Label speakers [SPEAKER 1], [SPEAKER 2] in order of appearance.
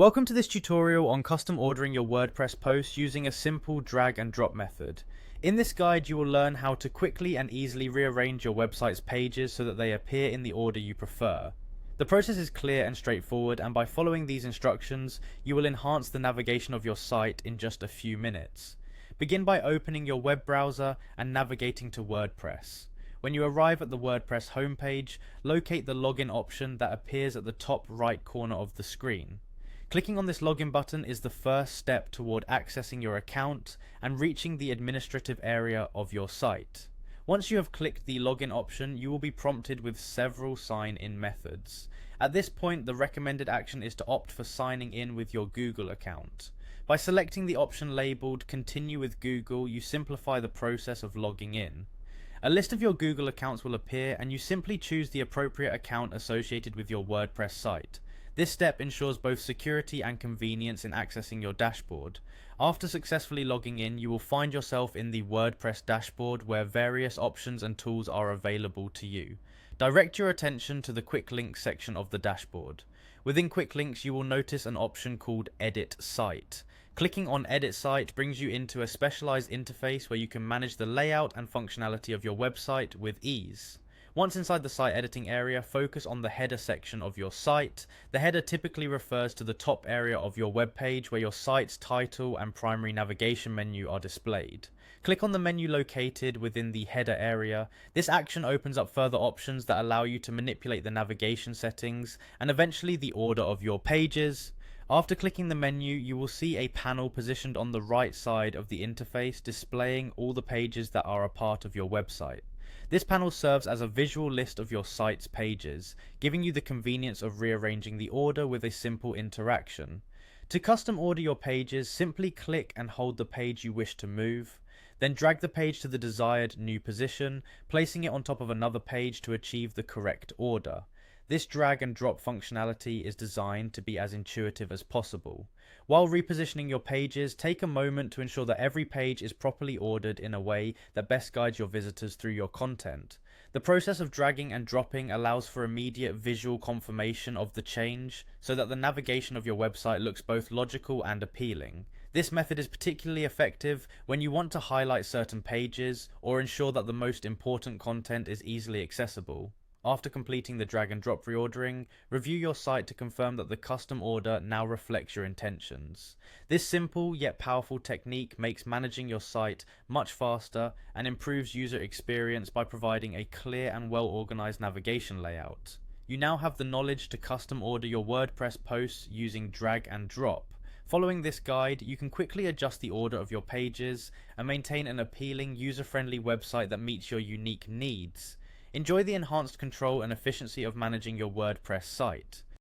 [SPEAKER 1] Welcome to this tutorial on custom ordering your WordPress posts using a simple drag and drop method. In this guide you will learn how to quickly and easily rearrange your website's pages so that they appear in the order you prefer. The process is clear and straightforward, and by following these instructions you will enhance the navigation of your site in just a few minutes. Begin by opening your web browser and navigating to WordPress. When you arrive at the WordPress homepage, locate the login option that appears at the top right corner of the screen. Clicking on this login button is the first step toward accessing your account and reaching the administrative area of your site. Once you have clicked the login option, you will be prompted with several sign-in methods. At this point, the recommended action is to opt for signing in with your Google account. By selecting the option labeled Continue with Google, you simplify the process of logging in. A list of your Google accounts will appear, and you simply choose the appropriate account associated with your WordPress site. This step ensures both security and convenience in accessing your dashboard. After successfully logging in, you will find yourself in the WordPress dashboard where various options and tools are available to you. Direct your attention to the Quick Links section of the dashboard. Within Quick Links, you will notice an option called Edit Site. Clicking on Edit Site brings you into a specialized interface where you can manage the layout and functionality of your website with ease. Once inside the site editing area, focus on the header section of your site. The header typically refers to the top area of your web page where your site's title and primary navigation menu are displayed. Click on the menu located within the header area. This action opens up further options that allow you to manipulate the navigation settings and eventually the order of your pages. After clicking the menu, you will see a panel positioned on the right side of the interface displaying all the pages that are a part of your website. This panel serves as a visual list of your site's pages, giving you the convenience of rearranging the order with a simple interaction. To custom order your pages, simply click and hold the page you wish to move. Then drag the page to the desired new position, placing it on top of another page to achieve the correct order. This drag and drop functionality is designed to be as intuitive as possible. While repositioning your pages, take a moment to ensure that every page is properly ordered in a way that best guides your visitors through your content. The process of dragging and dropping allows for immediate visual confirmation of the change, so that the navigation of your website looks both logical and appealing. This method is particularly effective when you want to highlight certain pages or ensure that the most important content is easily accessible. After completing the drag and drop reordering, review your site to confirm that the custom order now reflects your intentions. This simple yet powerful technique makes managing your site much faster and improves user experience by providing a clear and well-organized navigation layout. You now have the knowledge to custom order your WordPress posts using drag and drop. Following this guide, you can quickly adjust the order of your pages and maintain an appealing, user-friendly website that meets your unique needs. Enjoy the enhanced control and efficiency of managing your WordPress site.